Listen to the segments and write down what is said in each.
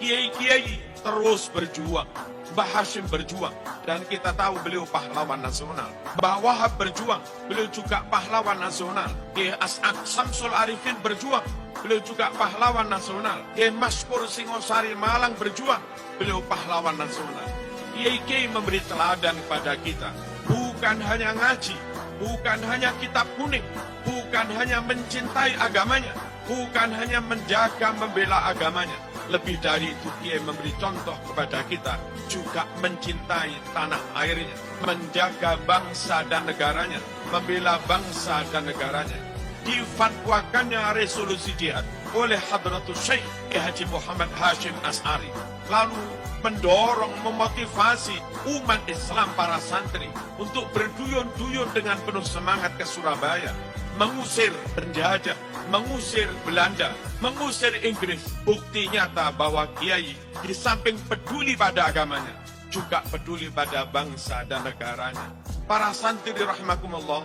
kiai-kiai terus berjuang. Mbah Hashim berjuang, dan kita tahu beliau pahlawan nasional. Mbah Wahab berjuang, beliau juga pahlawan nasional. Kiai As'ad Samsul Arifin berjuang, beliau juga pahlawan nasional. Kiai Maskur Singosari Malang berjuang, beliau pahlawan nasional. Kiai-kiai memberi teladan kepada kita, bukan hanya ngaji, bukan hanya kitab kuning, bukan hanya mencintai agamanya, bukan hanya menjaga membela agamanya. Lebih dari itu, Kiai memberi contoh kepada kita juga mencintai tanah airnya, menjaga bangsa dan negaranya, membela bangsa dan negaranya. Difatwakannya resolusi jihad oleh Hadratus Syekh Haji Muhammad Hashim As'ari, lalu mendorong, memotivasi umat Islam para santri untuk berduyun-duyun dengan penuh semangat ke Surabaya, mengusir penjajah, mengusir Belanda, mengusir Inggris. Bukti nyata bahwa kiai di samping peduli pada agamanya, juga peduli pada bangsa dan negaranya. Para santri rahimakumullah,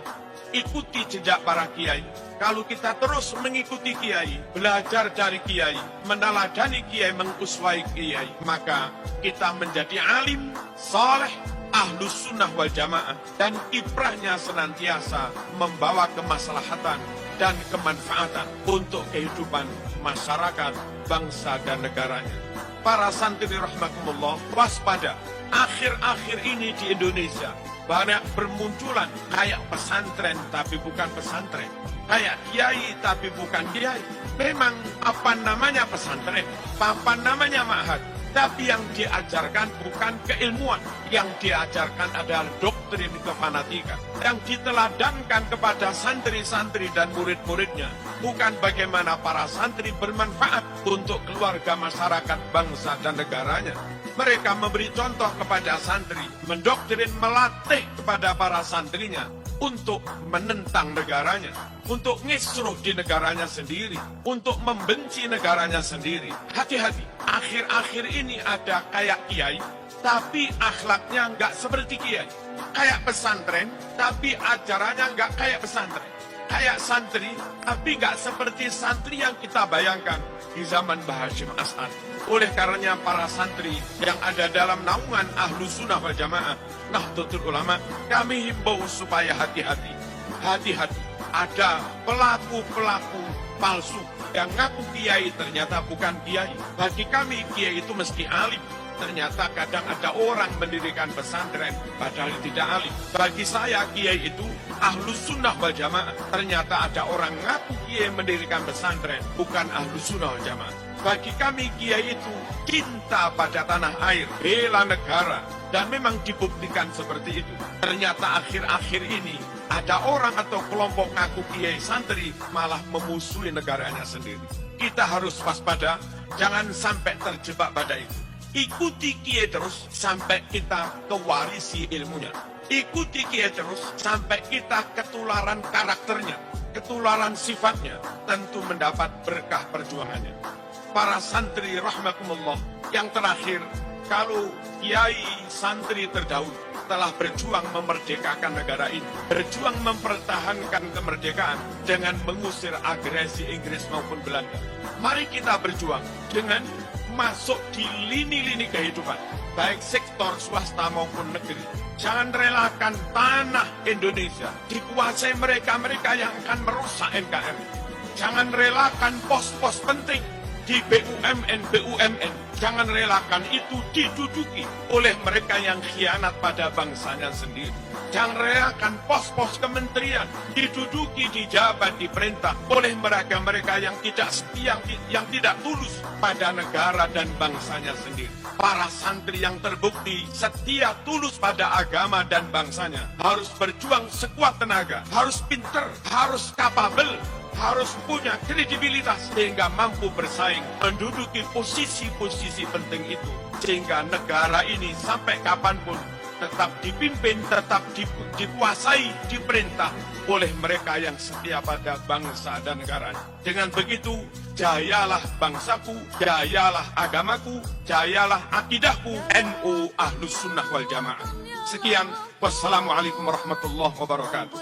ikuti jejak para kiai. Kalau kita terus mengikuti kiai, belajar dari kiai, meneladani kiai, menguswai kiai, maka kita menjadi alim, saleh, ahlus sunnah wal jamaah, dan kiprahnya senantiasa membawa kemaslahatan dan kemanfaatan untuk kehidupan masyarakat, bangsa dan negaranya. Para santri rahmatullah, waspada. Akhir-akhir ini di Indonesia banyak bermunculan kayak pesantren tapi bukan pesantren, kayak kiai tapi bukan kiai. Memang apa namanya pesantren, apa namanya ma'had, tapi yang diajarkan bukan keilmuan, yang diajarkan adalah doktrin kefanatikan. Yang diteladankan kepada santri-santri dan murid-muridnya bukan bagaimana para santri bermanfaat untuk keluarga, masyarakat, bangsa dan negaranya. Mereka memberi contoh kepada santri, mendoktrin, melatih kepada para santrinya untuk menentang negaranya, untuk ngisruh di negaranya sendiri, untuk membenci negaranya sendiri. Hati-hati, akhir-akhir ini ada kayak kiai, tapi akhlaknya nggak seperti kiai. Kayak pesantren, tapi ajarannya nggak kayak pesantren. Kayak santri, tapi nggak seperti santri yang kita bayangkan di zaman Mbah Hashim As'ad. Oleh karenanya para santri yang ada dalam naungan Ahlus Sunnah wal Jamaah, Nahdlatul Ulama, kami himbau supaya hati-hati. Hati-hati, ada pelaku-pelaku palsu yang ngaku kiai ternyata bukan kiai. Bagi kami kiai itu mesti alim. Ternyata kadang ada orang mendirikan pesantren padahal tidak alim. Bagi saya kiai itu Ahlus Sunnah wal Jamaah. Ternyata ada orang ngaku kiai mendirikan pesantren bukan Ahlus Sunnah wal Jamaah. Bagi kami kiai itu cinta pada tanah air, bela negara, dan memang dibuktikan seperti itu. Ternyata akhir-akhir ini ada orang atau kelompok ngaku kiai santri malah memusuhi negaranya sendiri. Kita harus waspada, jangan sampai terjebak pada itu. Ikuti kiai terus sampai kita kewarisi ilmunya. Ikuti kiai terus sampai kita ketularan karakternya, ketularan sifatnya, tentu mendapat berkah perjuangannya. Para santri rahmakumullah, yang terakhir, kalau kiai santri terdahulu telah berjuang memerdekakan negara ini, berjuang mempertahankan kemerdekaan dengan mengusir agresi Inggris maupun Belanda. Mari kita berjuang dengan masuk di lini-lini kehidupan, baik sektor swasta maupun negeri. Jangan relakan tanah Indonesia dikuasai mereka-mereka yang akan merusak NKRI. Jangan relakan pos-pos penting di BUMN. Jangan relakan itu diduduki oleh mereka yang khianat pada bangsanya sendiri. Jangan relakan pos-pos kementerian diduduki, dijabat, diperintah oleh mereka-mereka yang tidak setia, yang tidak tulus pada negara dan bangsanya sendiri. Para santri yang terbukti setia tulus pada agama dan bangsanya harus berjuang sekuat tenaga, harus pinter, harus kapabel, harus punya kredibilitas sehingga mampu bersaing menduduki posisi-posisi penting itu, sehingga negara ini sampai kapanpun tetap dipimpin, tetap dikuasai, diperintah oleh mereka yang setia pada bangsa dan negara. Dengan begitu, jayalah bangsaku, jayalah agamaku, jayalah akidahku, NU Ahlus Sunnah wal Jamaah. Sekian, wassalamualaikum warahmatullahi wabarakatuh.